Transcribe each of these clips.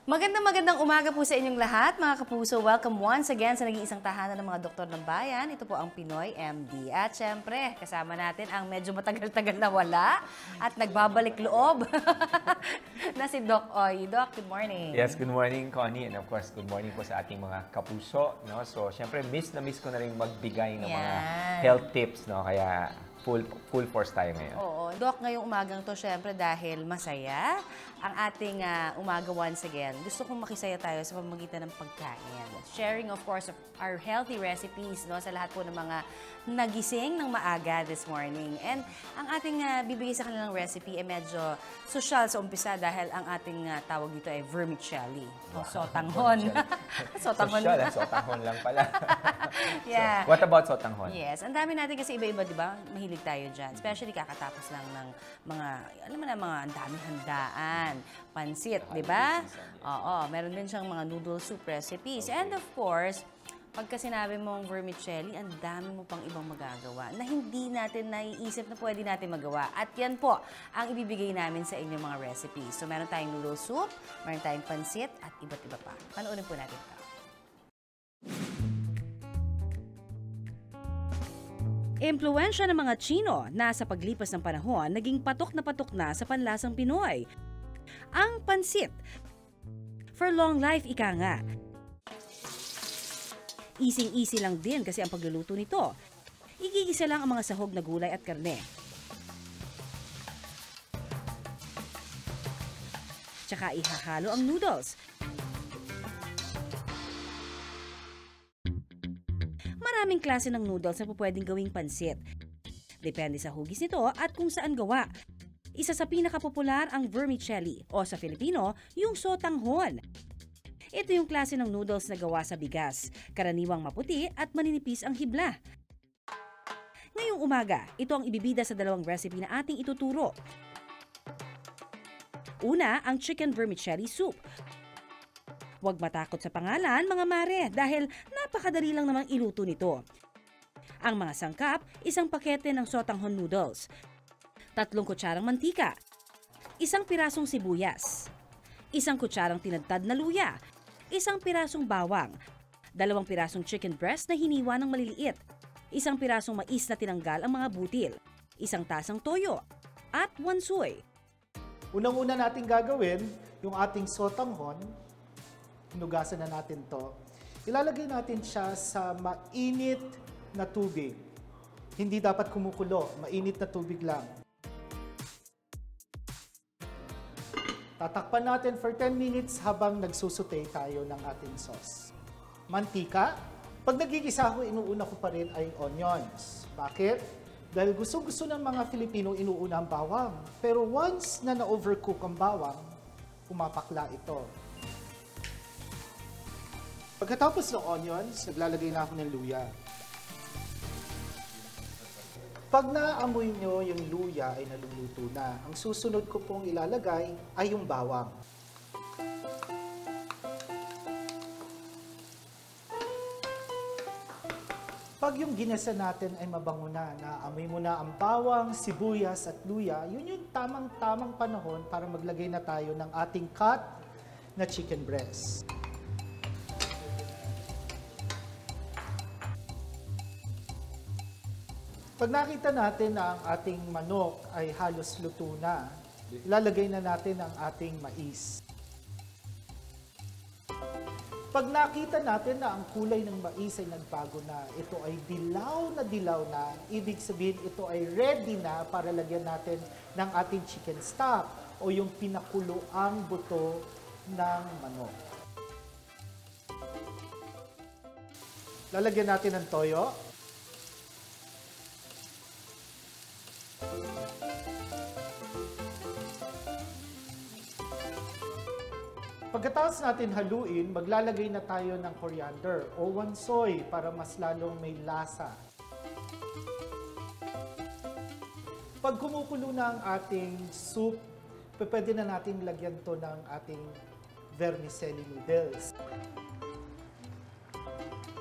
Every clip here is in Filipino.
Magandang umaga po sa inyong lahat, mga kapuso. Welcome once again sa nag-iisang tahanan ng mga doktor ng bayan. Ito po ang Pinoy MD. At syempre, kasama natin ang medyo matagal-tagal na wala at nagbabalik loob na si Doc Oy. Doc, good morning. Yes, good morning, Connie. And of course, good morning po sa ating mga kapuso. No? So, syempre, miss ko na rin magbigay ng mga health tips. No? Kaya, full force tayo ngayon. Oo. Doc, ngayong umagang to, syempre, dahil masaya ang ating umaga once again. Gusto kong makisaya tayo sa pamamagitan ng pagkain. Sharing, of course, of our healthy recipes, no, sa lahat po ng mga nagising ng maaga this morning. And ang ating bibigay sa kanilang recipe ay medyo social sa umpisa dahil ang ating tawag dito ay vermicelli. O sotanghon. Sotanghon. Social, sotanghon lang pala. Yeah. So, what about sotanghon? Yes. Ang dami natin kasi iba-iba, di ba? Mahilig tayo dyan. Especially kakatapos lang ng mga, alam mo na, mga ang daming handaan. Pansit, di ba? Oo. Meron din siyang mga noodle soup recipes. And of course, pagka sinabi mong vermicelli, ang dami mo pang ibang magagawa na hindi natin naiisip na pwede natin magawa. At yan po ang ibibigay namin sa inyong mga recipes. So, meron tayong noodle soup, meron tayong pansit, at iba't iba pa. Panoorin po natin ito. Impluwensya ng mga Tsino na sa paglipas ng panahon naging patok na sa panlasang Pinoy. Ang pansit. For long life, ika nga. Easy lang din kasi ang pagluluto nito. Igigisa lang ang mga sahog na gulay at karne. Tsaka ihahalo ang noodles. Maraming klase ng noodles na pwedeng gawing pansit. Depende sa hugis nito at kung saan gawa. Isa sa pinakapopular ang vermicelli o sa Filipino, yung sotanghon. Ito yung klase ng noodles na gawa sa bigas, karaniwang maputi at maninipis ang hibla. Ngayong umaga, ito ang ibibida sa dalawang recipe na ating ituturo. Una, ang chicken vermicelli soup. Huwag matakot sa pangalan, mga mare, dahil napakadali lang namang iluto nito. Ang mga sangkap, isang pakete ng sotanghon noodles, 3 kutsarang mantika, 1 pirasong sibuyas, 1 kutsarang tinadtad na luya, 1 pirasong bawang, 2 pirasong chicken breast na hiniwa ng maliliit, 1 pirasong mais na tinanggal ang mga butil, 1 tasang toyo, at 1 soy. Unang-una natin gagawin, yung ating sotanghon, hinugasan na natin to. Ilalagay natin siya sa mainit na tubig. Hindi dapat kumukulo, mainit na tubig lang. Tatakpan natin for 10 minutes habang nagsusute tayo ng ating sauce. Mantika. Pag nagigisa ako, inuuna ko pa rin ay onions. Bakit? Dahil gusto-gusto ng mga Filipino inuuna ang bawang. Pero once na na-overcook ang bawang, pumapakla ito. Pagkatapos ng onions, naglalagay na ako ng luya. Pag naamoy nyo yung luya ay naluluto na, ang susunod ko pong ilalagay ay yung bawang. Pag yung ginasa natin ay mabango na, naamoy mo na ang bawang, sibuyas at luya, yun yung tamang-tamang panahon para maglagay na tayo ng ating cut na chicken breast. Pag nakita natin na ang ating manok ay halos luto na, ilalagay na natin ang ating mais. Pag nakita natin na ang kulay ng mais ay nagbago na, ito ay dilaw na, ibig sabihin ito ay ready na para lagyan natin ng ating chicken stock o yung pinakuloang buto ng manok. Lalagyan natin ng toyo. Pagkatapos natin haluin, maglalagay na tayo ng coriander o wansoy para mas lalong may lasa. Pag kumukulo na ang ating soup, pwede na natin lagyan to ng ating vermicelli noodles.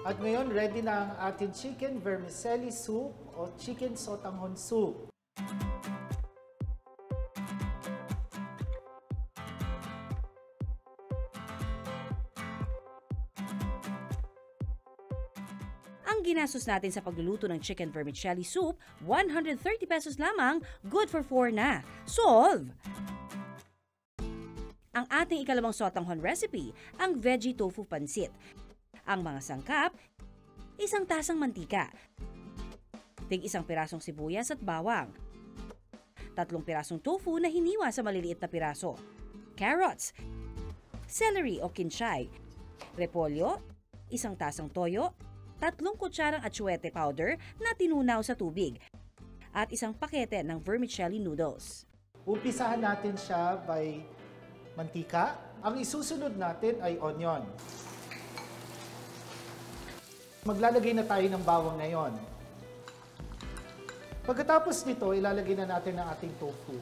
At ngayon, ready na ang ating chicken vermicelli soup o chicken sotanghon soup. ginastos natin sa pagluluto ng chicken vermicelli soup, 130 pesos lamang, good for 4 na. Solve! Ang ating ikalawang sotanghon recipe, ang veggie tofu pansit. Ang mga sangkap, isang tasang mantika, tig-1 pirasong sibuyas at bawang, 3 pirasong tofu na hiniwa sa maliliit na piraso, carrots, celery o kinchay, repolyo, 1 tasang toyo, 3 kutsarang atsuete powder na tinunaw sa tubig, at 1 pakete ng vermicelli noodles. Umpisahan natin siya by mantika. Ang isusunod natin ay onion. Maglalagay na tayo ng bawang ngayon. Pagkatapos nito, ilalagay na natin ang ating tofu.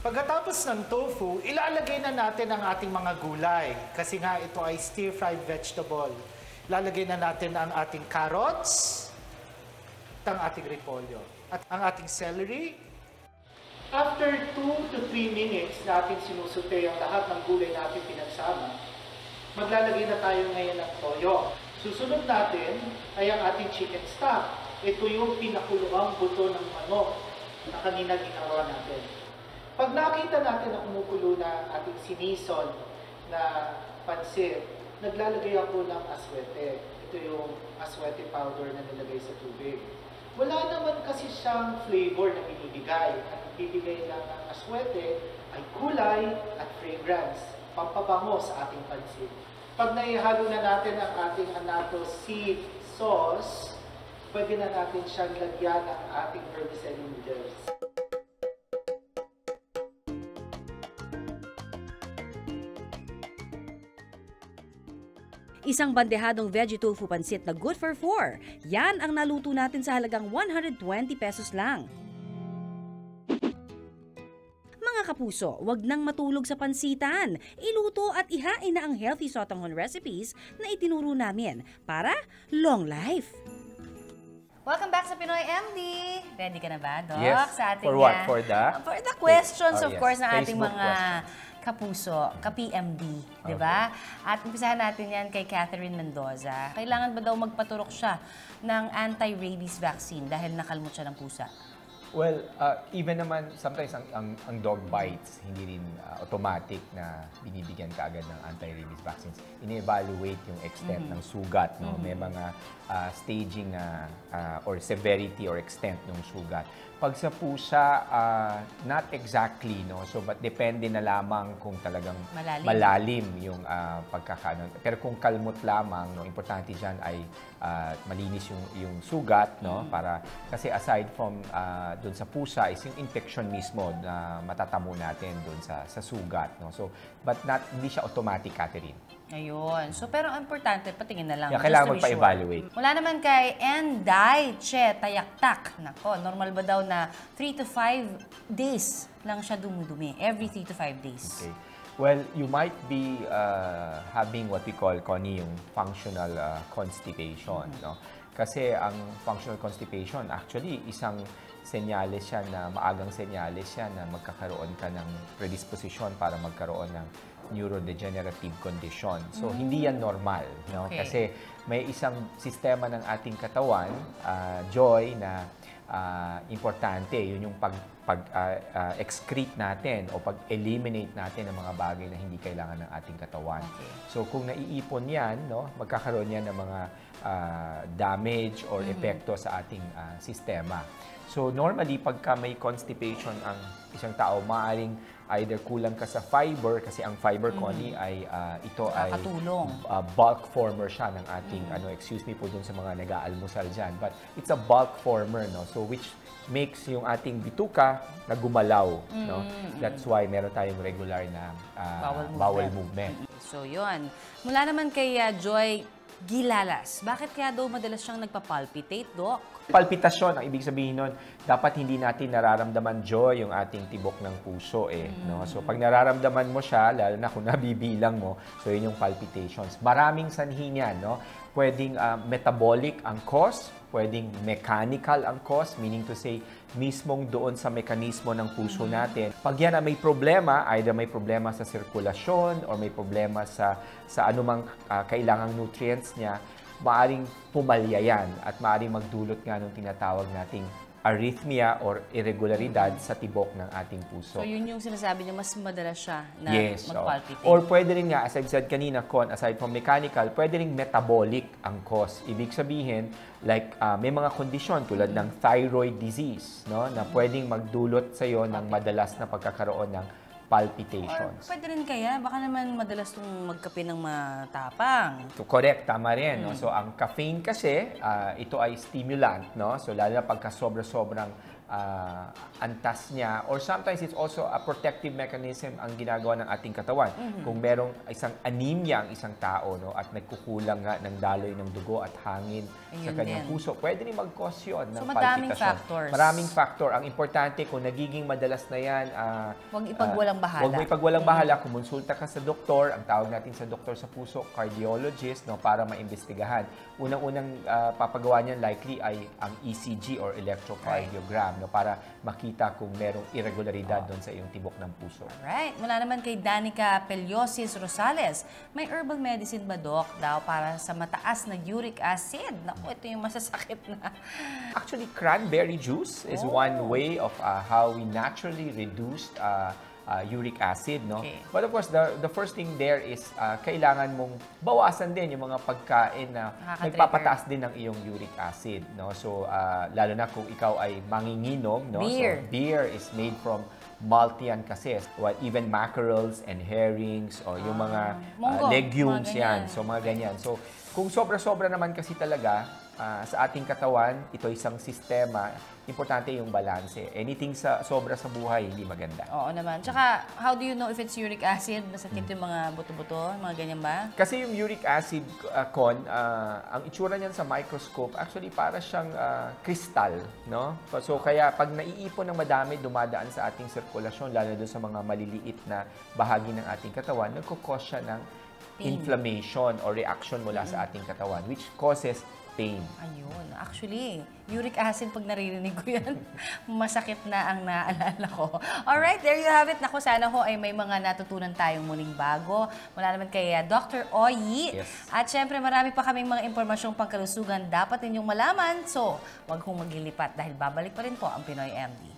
Pagkatapos ng tofu, ilalagay na natin ang ating mga gulay. Kasi nga ito ay stir-fried vegetable. Ilalagay na natin ang ating carrots, at ang ating repolyo, at ang ating celery. After 2 to 3 minutes na ating sinusute ang lahat ng gulay na ating pinagsama, maglalagay na tayo ngayon ng toyo. Susunod natin ay ang ating chicken stock. Ito yung pinakuluang buto ng manok na kanina ginawa natin. Pag nakita natin na kumukulo na ating sinison na pansit, naglalagay ako ng aswete. Ito yung aswete powder na nilagay sa tubig. Wala naman kasi siyang flavor na binibigay. Ang bibigay lang ng aswete ay kulay at fragrance, pampabango sa ating pansit. Pag naihalo na natin ang ating annatto seed sauce, pwede na natin siyang lagyan ng ating vermicelli noodles. Isang bandehadong veggie tofu pansit na good for 4. Yan ang naluto natin sa halagang 120 pesos lang. Mga kapuso, wag nang matulog sa pansitan. Iluto at ihain na ang healthy sotanghon recipes na itinuro namin para long life. Welcome back sa Pinoy MD. Ready ka na ba, Doc? Yes. Sa ating, For what? For the questions, Oh, of yes. course, ng ating Facebook mga kapuso, ka-PMD, di ba? At umpisahan natin yan kay Catherine Mendoza. Kailangan ba daw magpaturok siya ng anti-rabies vaccine dahil nakalmot siya ng pusa? Well, even naman, sometimes ang dog bites, hindi rin automatic na binibigyan ka agad ng anti-rabies vaccines. Ini-evaluate yung extent ng sugat. No? May mga staging or severity or extent ng sugat. Pag sa pusa, not exactly, no? So, but depende na lamang kung talagang malalim yung pagkakaano. Pero kung kalmot lamang, no, importante dyan ay malinis yung sugat, no? Para, kasi aside from doon sa pusa, is yung infection mismo na matatamo natin doon sa sugat, no? So, but hindi siya automatic, Catherine. Ayun. So, pero ang importante, patingin na lang. Yeah, kailangan magpa-evaluate. Wala naman kay Enday Che Tayaktak. Nako, normal ba daw na 3 to 5 days lang siya dumudumi? Every 3 to 5 days. Okay. Well, you might be having what we call, Connie, yung functional constipation, no? Kasi ang functional constipation, actually, isang senyales siya na, maagang senyales siya na magkakaroon ka ng predisposition para magkaroon ng neurodegenerative condition. So, hindi yan normal, no? Okay. Kasi may isang sistema ng ating katawan, Joy, na importante. Yun yung pag-excrete natin o pag-eliminate natin ng mga bagay na hindi kailangan ng ating katawan. Okay. So, kung naiipon yan, no, magkakaroon yan ng mga damage or epekto sa ating sistema. So, normally, pagka may constipation ang isang tao, maaaring either kulang ka sa fiber, kasi ang fiber, Connie, ay ito ay bulk former siya ng ating, excuse me po dun sa mga nag-aalmusal dyan, but it's a bulk former, no? So, which makes yung ating bituka na gumalaw, no? That's why meron tayong regular na bowel movement. So, yun. Mula naman kay Joy Gilalas, bakit kaya daw madalas siyang nagpa-palpitate, Doc? Palpitasyon, ang ibig sabihin nun, dapat hindi natin nararamdaman, Joy, yung ating tibok ng puso, no? So, pag nararamdaman mo siya, lalo na kung nabibilang mo, so yun yung palpitations. Maraming sanhi niyan, no? pwedeng metabolic ang cause, pwedeng mechanical ang cause, meaning to say, mismong doon sa mekanismo ng puso natin. Pag yan may problema, either may problema sa sirkulasyon or may problema sa anumang kailangang nutrients niya, maaring pumalya yan at maaring magdulot nga ng tinatawag nating arrhythmia or irregularidad sa tibok ng ating puso. So, yun yung sinasabi niyo, mas madalas siya na Yes. mag-palpitate. Or pwede rin nga, as I've said kanina, aside from mechanical, pwede rin metabolic ang cause. Ibig sabihin, like may mga kondisyon tulad ng thyroid disease, no, na pwedeng magdulot sa iyo ng madalas na pagkakaroon ng palpitations. Or pwede rin kaya, baka naman madalas itong magkape ng matapang. So, correct, tama rin. No? So, ang caffeine kasi, ito ay stimulant, no? So, lalo na pagka sobrang antas niya, or sometimes it's also a protective mechanism ang ginagawa ng ating katawan. Kung merong isang anemia ang isang tao, no, at nagkukulang nga ng daloy ng dugo at hangin sa kanyang puso, pwede rin mag-cause yun ng madaming palpitasyon. factors. Maraming factor. Ang importante, kung nagiging madalas na yan, Huwag ipagwalang bahala. Huwag mo ipagwalang bahala. Kumonsulta ka sa doktor. Ang tawag natin sa doktor sa puso, cardiologist, no, para maimbestigahan. Unang-unang papagawa niyan likely ay ang ECG or electrocardiogram, no, para makita kung merong irregularidad doon sa iyong tibok ng puso. Alright. Mula naman kay Danica Peliosis Rosales. May herbal medicine ba, Doc, daw para sa mataas na uric acid? Naku, ito yung masasakit na. Actually, cranberry juice is one way of how we naturally reduce uric acid, no? Okay. But of course, the first thing there is kailangan mong bawasan din yung mga pagkain na nagpapataas din ng iyong uric acid, no? So, lalo na kung ikaw ay manginginom, no? Beer. So, beer is made from malt yan kasi. Even mackerels and herrings o yung mga munggo, legumes mga ganyan. yan. So, mga ganyan. So, kung sobra-sobra naman kasi talaga, sa ating katawan, ito isang sistema, importante yung balanse. Anything sa sobra sa buhay, hindi maganda. Oo naman. Tsaka, how do you know if it's uric acid? Masakit yung mga buto-buto? Mga ganyan ba? Kasi yung uric acid, ang itsura niyan sa microscope, actually para siyang kristal, no? So kaya pag naiipon ng madami, dumadaan sa ating sirkulasyon, lalo doon sa mga maliliit na bahagi ng ating katawan, nagkukos siya ng inflammation or reaction mula sa ating katawan, which causes pain. Ayun. Actually, uric acid, pag naririnig ko yan, masakit na ang naalala ko. Alright, there you have it. Naku, sana ho ay may mga natutunan tayong muling bago. Mula naman kay Dr. Oyi. Yes. At syempre, marami pa kaming mga impormasyong pangkalusugan dapat ninyong malaman. So, wag hong maglilipat dahil babalik pa rin po ang Pinoy MD.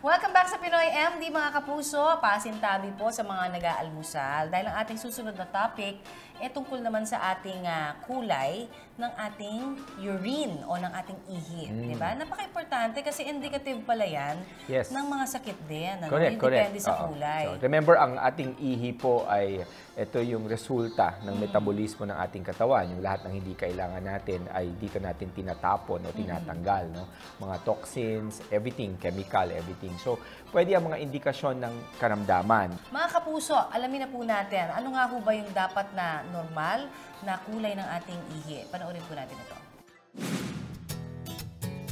Welcome back sa Pinoy MD, mga kapuso. Pasintabi po sa mga nag-aalmusal. Dahil ang ating susunod na topic ay tungkol naman sa ating kulay ng ating urine o ng ating ihi. Diba? Napaka-importante kasi indicative pala yan ng mga sakit din. Ano? Correct, Depende sa kulay. So, remember, ang ating ihi po ay ito yung resulta ng metabolismo ng ating katawan. Yung lahat ng hindi kailangan natin ay dito natin tinatapon o tinatanggal. No? Mga toxins, everything, chemical, everything. So, pwede ang mga indikasyon ng karamdaman. Mga kapuso, alamin na po natin, ano nga ho ba yung dapat na normal na kulay ng ating ihi? Panoorin po natin ito.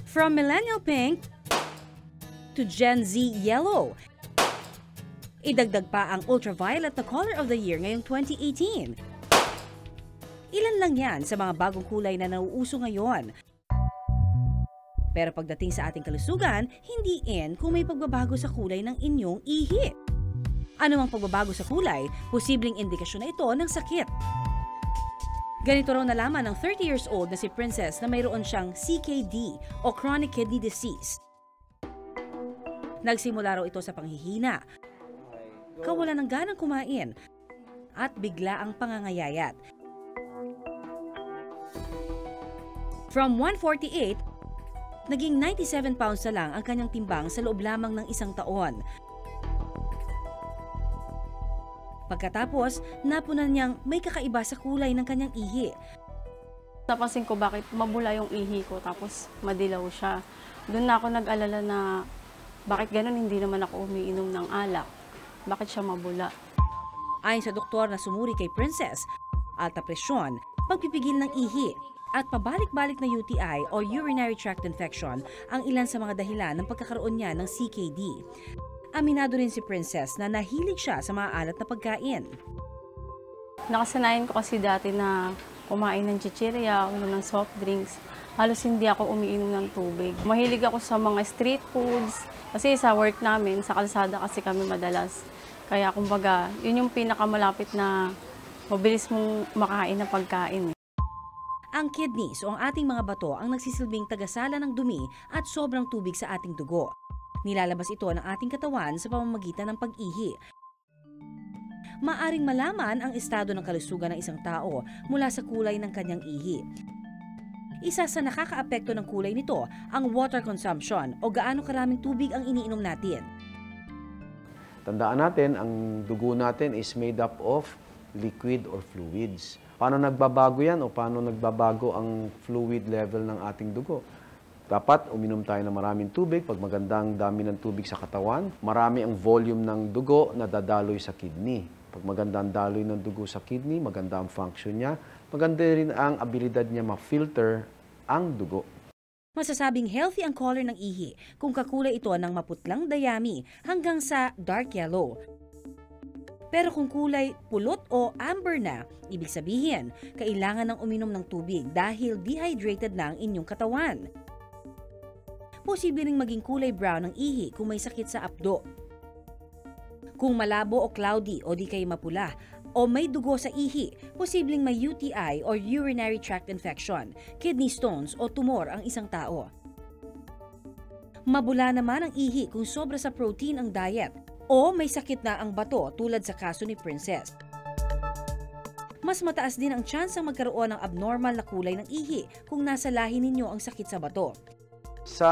From millennial pink to Gen Z yellow. Idagdag pa ang ultraviolet na color of the year ngayong 2018. Ilan lang yan sa mga bagong kulay na nauuso ngayon. Pero pagdating sa ating kalusugan, hindi in kung may pagbabago sa kulay ng inyong ihi. Ano mang pagbabago sa kulay, posibleng indikasyon na ito ng sakit. Ganito raw nalaman ng 30 years old na si Princess na mayroon siyang CKD o chronic kidney disease. Nagsimula raw ito sa panghihina, kawalan ng ganang kumain, at bigla ang pangangayayat. From 148, naging 97 pounds na lang ang kanyang timbang sa loob lamang ng isang taon. Pagkatapos, napunan niyang may kakaiba sa kulay ng kanyang ihi. Napansin ko bakit mabula yung ihi ko tapos madilaw siya. Doon na ako nag-alala na bakit ganun hindi naman ako umiinom ng alak. Bakit siya mabula? Ayon sa doktor na sumuri kay Princess, alta presyon, pagpipigil ng ihi, at pabalik-balik na UTI o urinary tract infection ang ilan sa mga dahilan ng pagkakaroon niya ng CKD. Aminado rin si Princess na nahilig siya sa mga alat na pagkain. Nakasanayan ko kasi dati na kumain ng chichirya, uminom ng soft drinks. Halos hindi ako umiinom ng tubig. Mahilig ako sa mga street foods. Kasi sa work namin, sa kalsada kasi kami madalas. Kaya kumbaga, yun yung pinakamalapit na mabilis mong makain na pagkain. Ang kidneys o ang ating mga bato ang nagsisilbing tagasala ng dumi at sobrang tubig sa ating dugo. Nilalabas ito ng ating katawan sa pamamagitan ng pag-ihi. Maaring malaman ang estado ng kalusugan ng isang tao mula sa kulay ng kanyang ihi. Isa sa nakakaapekto ng kulay nito ang water consumption o gaano karaming tubig ang iniinom natin. Tandaan natin, ang dugo natin is made up of liquid or fluids. Paano nagbabago yan o paano nagbabago ang fluid level ng ating dugo? Dapat uminom tayo ng maraming tubig. Pag magandang dami ng tubig sa katawan, marami ang volume ng dugo na dadaloy sa kidney. Pag maganda ang daloy ng dugo sa kidney, maganda ang function niya, maganda rin ang abilidad niya ma-filter ang dugo. Masasabing healthy ang color ng ihi kung kakulay ito ng maputlang dayami hanggang sa dark yellow. Pero kung kulay pulot o amber na, ibig sabihin, kailangan ng uminom ng tubig dahil dehydrated na ang inyong katawan. Posible ring maging kulay brown ang ihi kung may sakit sa apdo. Kung malabo o cloudy o di kayo mapula o may dugo sa ihi, posibleng may UTI or urinary tract infection, kidney stones o tumor ang isang tao. Mabula naman ang ihi kung sobra sa protein ang diet o may sakit na ang bato tulad sa kaso ni Princess. Mas mataas din ang tsansang magkaroon ng abnormal na kulay ng ihi kung nasa lahi ninyo ang sakit sa bato. Sa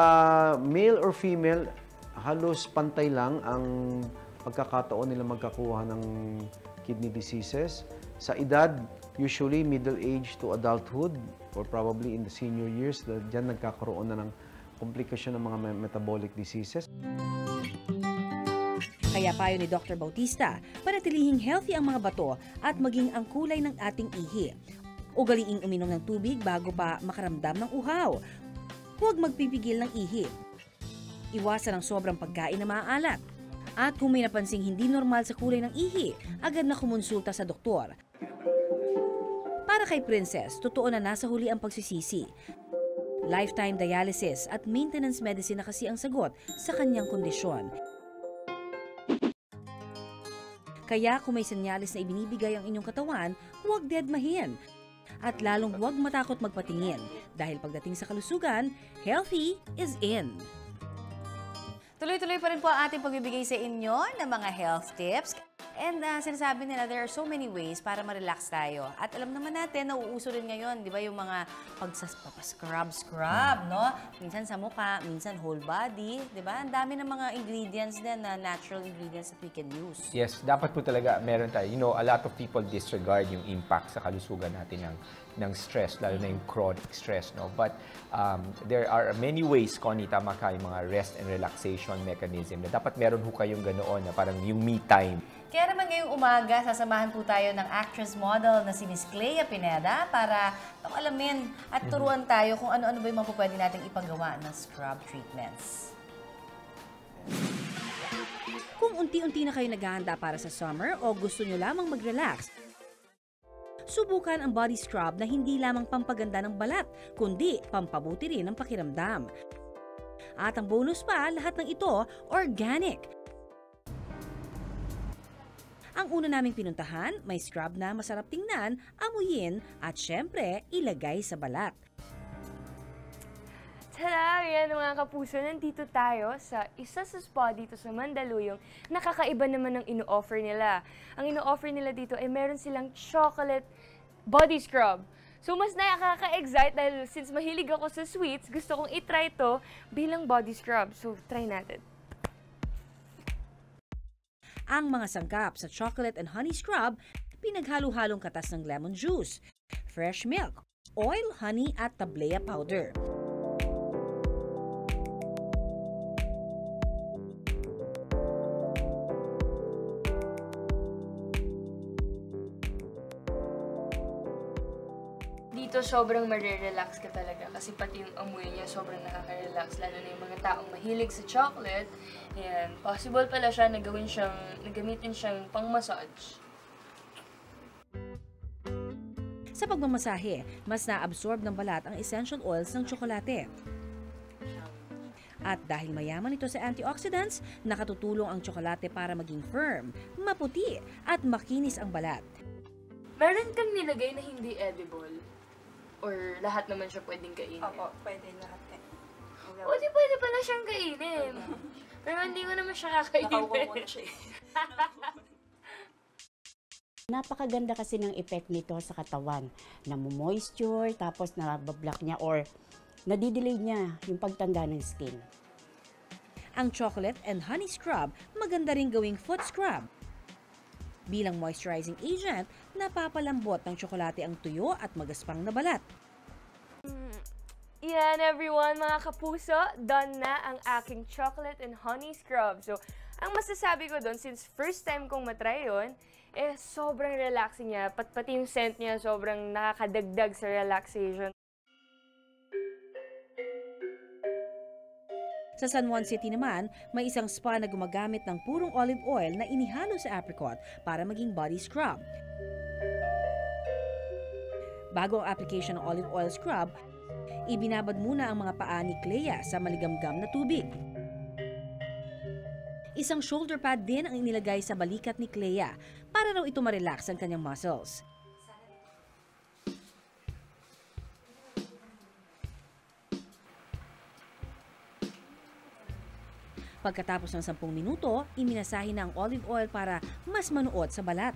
male or female, halos pantay lang ang pagkakataon nila magkakuha ng kidney diseases. Sa edad, usually middle age to adulthood or probably in the senior years, dyan nagkakaroon na ng komplikasyon ng mga metabolic diseases. Kaya payo ni Dr. Bautista, panatilihing healthy ang mga bato at maging ang kulay ng ating ihi. Ugaliing uminom ng tubig bago pa makaramdam ng uhaw. Huwag magpipigil ng ihi. Iwasan ang sobrang pagkain na maaalat. At kung may napansing hindi normal sa kulay ng ihi, agad na kumonsulta sa doktor. Para kay Princess, totoo na nasa huli ang pagsisisi. Lifetime dialysis at maintenance medicine na kasi ang sagot sa kanyang kondisyon. Kaya kung may senyalis na ibinibigay ang inyong katawan, huwag dedmahin. At lalong huwag matakot magpatingin dahil pagdating sa kalusugan, healthy is in. Tuloy-tuloy pa rin po ang ating pagbibigay sa inyo ng mga health tips. And sinasabi nila, there are so many ways para ma-relax tayo. At alam naman natin, nauuso rin ngayon, di ba, yung mga pag-scrub, no? Minsan sa mukha, minsan whole body, di ba? Ang dami ng mga ingredients din na natural ingredients that we can use. Yes, dapat po talaga meron tayo. You know, a lot of people disregard yung impact sa kalusugan natin ng stress, lalo na yung chronic stress, no? But there are many ways, Connie, tama ka, yung mga rest and relaxation mechanism na dapat meron ho kayong ganoon na parang yung me time. Kaya naman ngayong umaga, sasamahan po tayo ng actress model na si Miss Clea Pineda para alamin at turuan tayo kung ano-ano ba yung mga pwede nating ipagawa ng scrub treatments. Kung unti-unti na kayo naghahanda para sa summer o gusto nyo lamang mag-relax, subukan ang body scrub na hindi lamang pampaganda ng balat, kundi pampabuti rin ng pakiramdam. At ang bonus pa, lahat ng ito, organic. Ang una naming pinuntahan, may scrub na masarap tingnan, amuyin, at syempre, ilagay sa balat. Tada! Yan mga kapuso, nandito tayo sa isa sa spa dito sa Mandaluyong. Nakakaiba naman ang ino-offer nila. Ang ino-offer nila dito ay meron silang chocolate body scrub. So mas nakaka-excite dahil since mahilig ako sa sweets, gusto kong itry ito bilang body scrub. So try natin. Ang mga sangkap sa chocolate and honey scrub, pinaghalo-halong katas ng lemon juice, fresh milk, oil, honey at tablea powder. Dito sobrang marirelax ka talaga kasi pati yung amoy niya sobrang nakaka-relax, lalo na yung mga taong mahilig sa chocolate. Ayan, possible pala siya na gamitin siyang pang-massage. Sa pagmamasahe, mas na-absorb ng balat ang essential oils ng tsokolate. At dahil mayaman ito sa antioxidants, nakatutulong ang tsokolate para maging firm, maputi at makinis ang balat. Meron kang nilagay na hindi edible? Or lahat naman siya pwedeng kainin? Opo, pwede lahat kainin. O, di pwede pala siyang kainin. Pero hindi ko naman siya kakainin. Nakauwa mo na siya eh. Napakaganda kasi ng effect nito sa katawan. Namomoisture, tapos nabablock niya or nadidelay niya yung pagtanda ng skin. Ang chocolate and honey scrub, maganda rin gawing foot scrub. Bilang moisturizing agent, napapalambot ng tsokolate ang tuyo at magaspang na balat. Yan everyone, mga kapuso, done na ang aking chocolate and honey scrub. So, ang masasabi ko doon, since first time kong matry yun, sobrang relaxing niya. Pati yung scent niya, sobrang nakakadagdag sa relaxation. Sa San Juan City naman, may isang spa na gumagamit ng purong olive oil na inihalo sa apricot para maging body scrub. Bago ang application ng olive oil scrub, ibinabad muna ang mga paa ni Clea sa maligamgam na tubig. Isang shoulder pad din ang inilagay sa balikat ni Clea para raw ito ma-relax ang kanyang muscles. Pagkatapos ng 10 minuto, iminasahe na ang olive oil para mas manuot sa balat.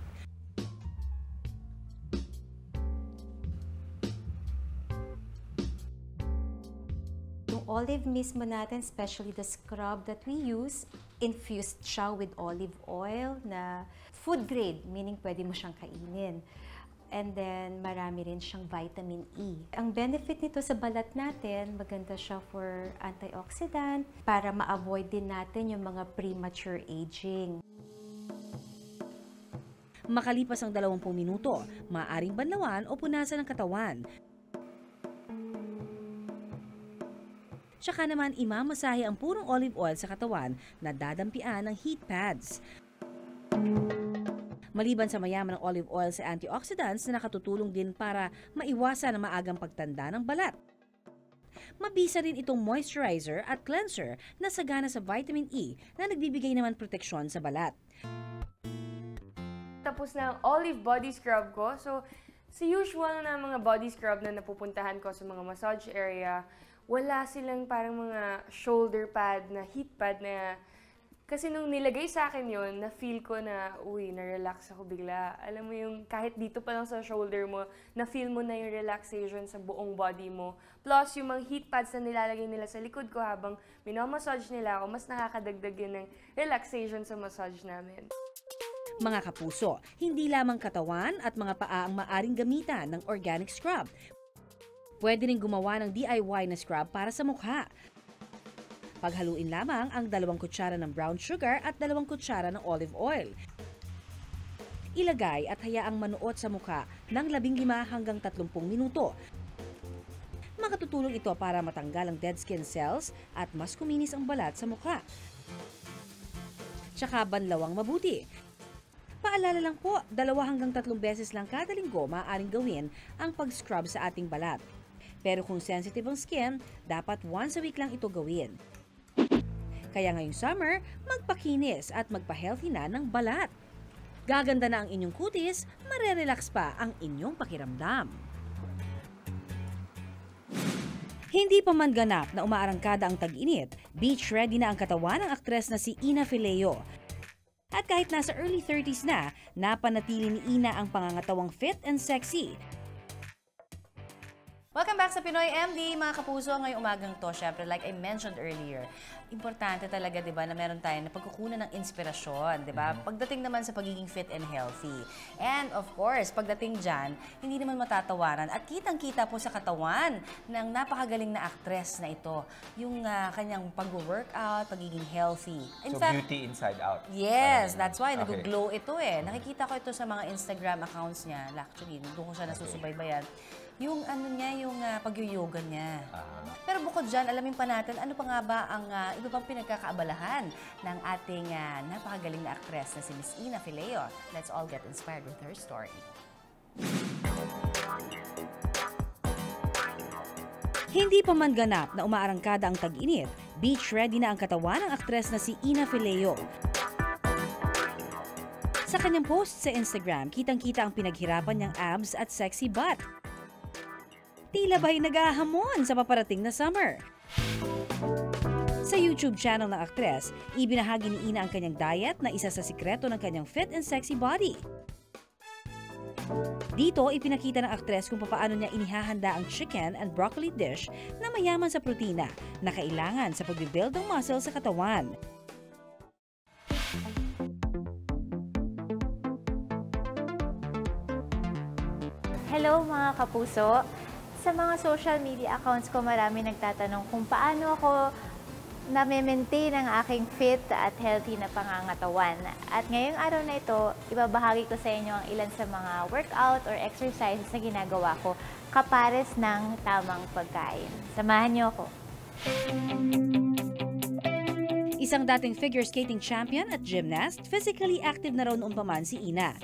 Yung olive mismo natin, especially the scrub that we use, infused siya with olive oil na food grade, meaning pwede mo siyang kainin. And then, marami rin siyang vitamin E. Ang benefit nito sa balat natin, maganda siya for antioxidant para ma-avoid din natin yung mga premature aging. Makalipas ang 20 minuto, maaaring banlawan o punasan ng katawan. Tsaka naman imamasahe ang purong olive oil sa katawan na dadampian ng heat pads. Maliban sa mayaman ng olive oil sa antioxidants na nakatutulong din para maiwasan ang maagang pagtanda ng balat. Mabisa rin itong moisturizer at cleanser na sagana sa vitamin E na nagbibigay naman proteksyon sa balat. Tapos na ang olive body scrub ko. So, sa usual na mga body scrub na napupuntahan ko sa mga massage area, wala silang parang mga shoulder pad na heat pad na kasi nung nilagay sa akin yun, na-feel ko na, uy, na-relax ako bigla. Alam mo yung kahit dito pa lang sa shoulder mo, na-feel mo na yung relaxation sa buong body mo. Plus, yung mga heat pads na nilalagay nila sa likod ko habang minamassage nila ako, mas nakakadagdag yun ng relaxation sa massage namin. Mga kapuso, hindi lamang katawan at mga paa ang maaring gamitan ng organic scrub. Pwede rin gumawa ng DIY na scrub para sa mukha. Paghaluin lamang ang 2 kutsara ng brown sugar at 2 kutsara ng olive oil. Ilagay at hayaang manuot sa mukha ng 15 hanggang 30 minuto. Makatutulong ito para matanggal ang dead skin cells at mas kuminis ang balat sa mukha. Tsaka banlawang mabuti. Paalala lang po, 2 hanggang 3 beses lang kada linggo maaaring gawin ang pag-scrub sa ating balat. Pero kung sensitive ang skin, dapat once a week lang ito gawin. Kaya ngayong summer, magpakinis at magpa-healthy na ng balat. Gaganda na ang inyong kutis, marerelax pa ang inyong pakiramdam. Hindi pa man ganap na umaarangkada ang tag-init, beach ready na ang katawan ng aktres na si Ina Fileo. At kahit nasa early 30s na, napanatili ni Ina ang pangangatawang fit and sexy. Welcome back sa Pinoy MD, mga kapuso. Ngayong umagang to, syempre, like I mentioned earlier, importante talaga, di ba, na meron tayo na pagkukunan ng inspirasyon, di ba? Pagdating naman sa pagiging fit and healthy. And of course, pagdating dyan, hindi naman matatawaran at kitang-kita po sa katawan ng napakagaling na actress na ito. Yung kanyang pag-workout, pagiging healthy. In so, fact, beauty inside out. yes, that's why. Okay. Nag-glow ito eh. Nakikita ko ito sa mga Instagram accounts niya. Actually, doon ko siya nasusubaybayan. Yung ano niya, yung pag-yoga niya. Pero bukod dyan, alamin pa natin, ano pa nga ba ang iba pang pinagkakaabalahan ng ating napakagaling na aktres na si Miss Ina Fileo. Let's all get inspired with her story. Hindi pa man ganap na umaarangkada ang tag-init, beach ready na ang katawan ng aktres na si Ina Fileo. Sa kanyang post sa Instagram, kitang-kita ang pinaghirapan niyang abs at sexy butt. Tila ba'y naghahamon sa paparating na summer? Sa YouTube channel ng aktres, ibinahagi ni Ina ang kanyang diet na isa sa sikreto ng kanyang fit and sexy body. Dito, ipinakita ng aktres kung paano niya inihahanda ang chicken and broccoli dish na mayaman sa protina na kailangan sa pagbibuild ng muscle sa katawan. Hello mga kapuso! Sa mga social media accounts ko, marami nagtatanong kung paano ako na-maintain ang aking fit at healthy na pangangatawan. At ngayong araw na ito, ibabahagi ko sa inyo ang ilan sa mga workout or exercises na ginagawa ko kapares ng tamang pagkain. Samahan niyo ako. Isang dating figure skating champion at gymnast, physically active na raw noon pa man si Ina.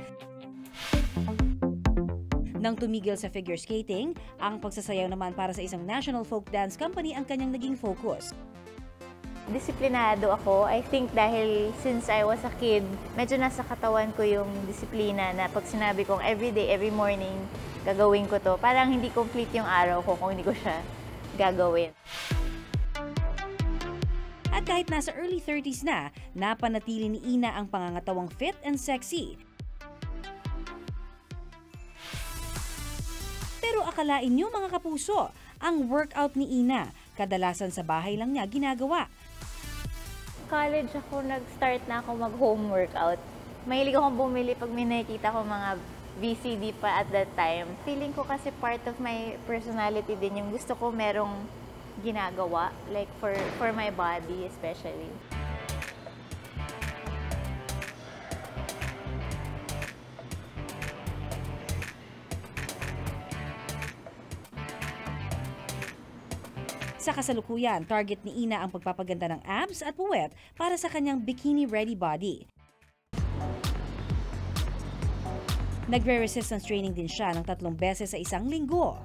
Nang tumigil sa figure skating, ang pagsasayaw naman para sa isang national folk dance company ang kanyang naging focus. Disiplinado ako. I think dahil since I was a kid, medyo nasa katawan ko yung disiplina na pag sinabi kong everyday, every morning, gagawin ko to. Parang hindi complete yung araw ko kung hindi ko siya gagawin. At kahit nasa early 30s na, napanatili ni Ina ang pangangatawang fit and sexy. Pero akalain niyo mga kapuso, ang workout ni Ina, kadalasan sa bahay lang niya ginagawa. College ako, nag-start na ako mag-home workout. Mahilig akong bumili pag may nakikita ko mga VCD pa at that time. Feeling ko kasi part of my personality din yung gusto ko merong ginagawa, like for my body especially. Sa kasalukuyan, target ni Ina ang pagpapaganda ng abs at puwet para sa kanyang bikini-ready body. Nagre-resistance training din siya ng 3 beses sa isang linggo.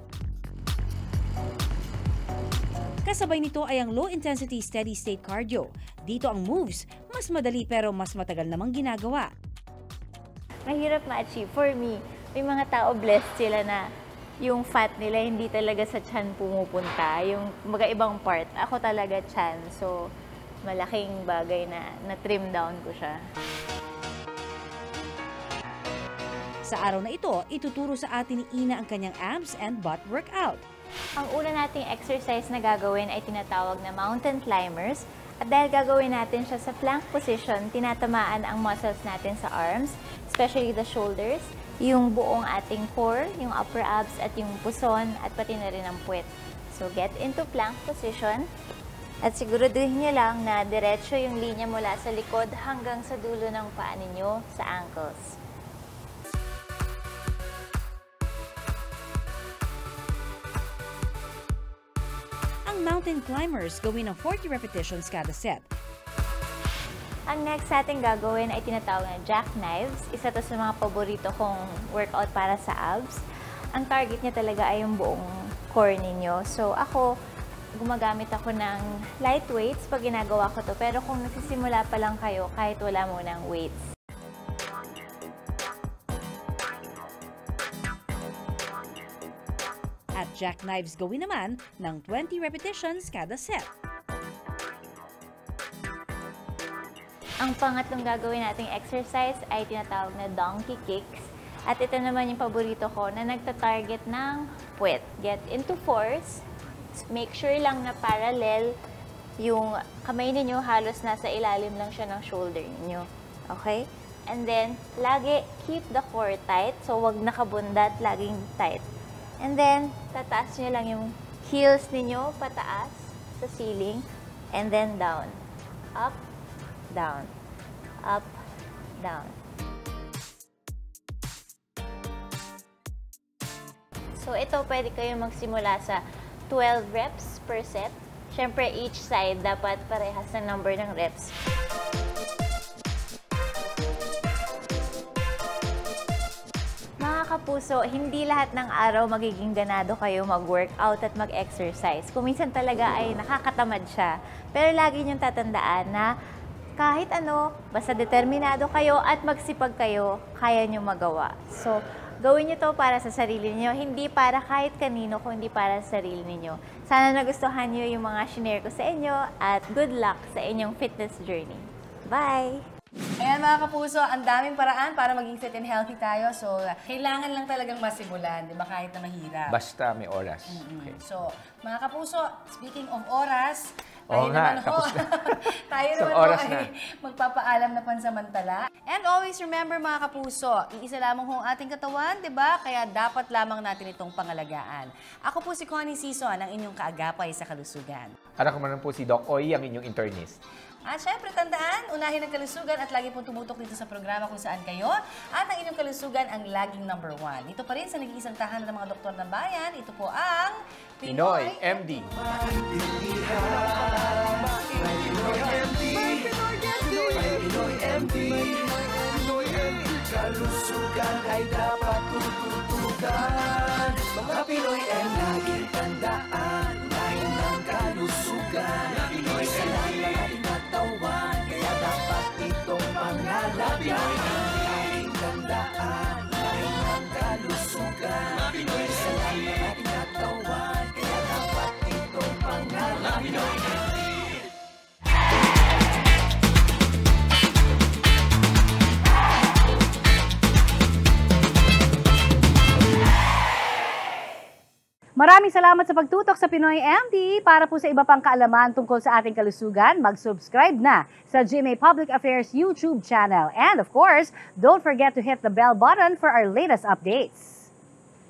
Kasabay nito ay ang low-intensity steady-state cardio. Dito ang moves, mas madali pero mas matagal namang ginagawa. Mahirap ma-achieve. For me, may mga tao blessed sila na yung fat nila hindi talaga sa tiyan pumupunta, yung mag-ibang part. Ako talaga tiyan, so malaking bagay na na-trim down ko siya. Sa araw na ito, ituturo sa atin ni Ina ang kanyang abs and butt workout. Ang una nating exercise na gagawin ay tinatawag na mountain climbers. At dahil gagawin natin siya sa plank position, tinatamaan ang muscles natin sa arms, especially the shoulders, yung buong ating core, yung upper abs at yung puson at pati na rin ang puwet. So get into plank position at siguraduhin niyo lang na diretso yung linya mula sa likod hanggang sa dulo ng paa ninyo sa ankles. Ang mountain climbers gawin ng 40 repetitions kada set. Ang next natin gagawin ay tinatawag na jackknives. Isa to sa mga paborito kong workout para sa abs. Ang target niya talaga ay yung buong core ninyo. So ako, gumagamit ako ng light weights pag ginagawa ko to. Pero kung nagsisimula pa lang kayo, kahit wala munang weights. At jackknives gawin naman ng 20 repetitions kada set. Ang pangatlong gagawin nating exercise ay tinatawag na donkey kicks. At ito naman yung paborito ko na nagta-target ng puwet. Get into force. Make sure lang na parallel yung kamay ninyo, halos nasa ilalim lang siya ng shoulder ninyo. Okay? And then, lagi keep the core tight. So, wag nakabundat, laging tight. And then, tataas nyo lang yung heels ninyo pataas sa ceiling. And then, down. Up, down. Up, down. So, ito pwede kayo magsimula sa 12 reps per set. Siyempre, each side dapat parehas ng number ng reps. Mga kapuso, hindi lahat ng araw magiging ganado kayo mag-workout at mag-exercise. Kung minsan talaga ay nakakatamad siya. Pero lagi niyong tatandaan na kahit ano, basta determinado kayo at magsipag kayo, kaya niyo magawa. So, gawin niyo to para sa sarili niyo, hindi para kahit kanino, kundi para sa sarili niyo. Sana nagustuhan niyo yung mga shinare ko sa inyo at good luck sa inyong fitness journey. Bye! Ayan mga kapuso, ang daming paraan para maging fit and healthy tayo. So, kailangan lang talagang masimulan, di ba? Kahit na mahirap. Basta may oras. Okay. So, mga kapuso, speaking of oras, Oo nga, tapos na. tayo Isang naman oras ay na. magpapaalam na pansamantala. And always remember mga kapuso, iisa lamang hong ating katawan, di ba? Kaya dapat lamang natin itong pangalagaan. Ako po si Connie Sison, ang inyong kaagapay sa kalusugan. At ako naman po si Doc Oy, ang inyong internist. At syempre, tandaan, unahin ang kalusugan at lagi pong tumutok dito sa programa kung saan kayo. At ang inyong kalusugan ang laging #1. Dito pa rin sa nag-iisang tahanan ng mga doktor ng bayan, ito po ang Pinoy MD. Kalusugan ay dapat tututukan. Mga Pinoy MD, laging tandaan, unahin ang kalusugan. Pinoy sa lahat ating katawan, kaya dapat itong pangalagaan. Laging tandaan, unahin ang kalusugan. Pinoy sa lahat ating katawan, kaya dapat itong pangalagaan. Maraming salamat sa pagtutok sa Pinoy MD. Para po sa iba pang kaalaman tungkol sa ating kalusugan, mag-subscribe na sa GMA Public Affairs YouTube channel. And of course, don't forget to hit the bell button for our latest updates.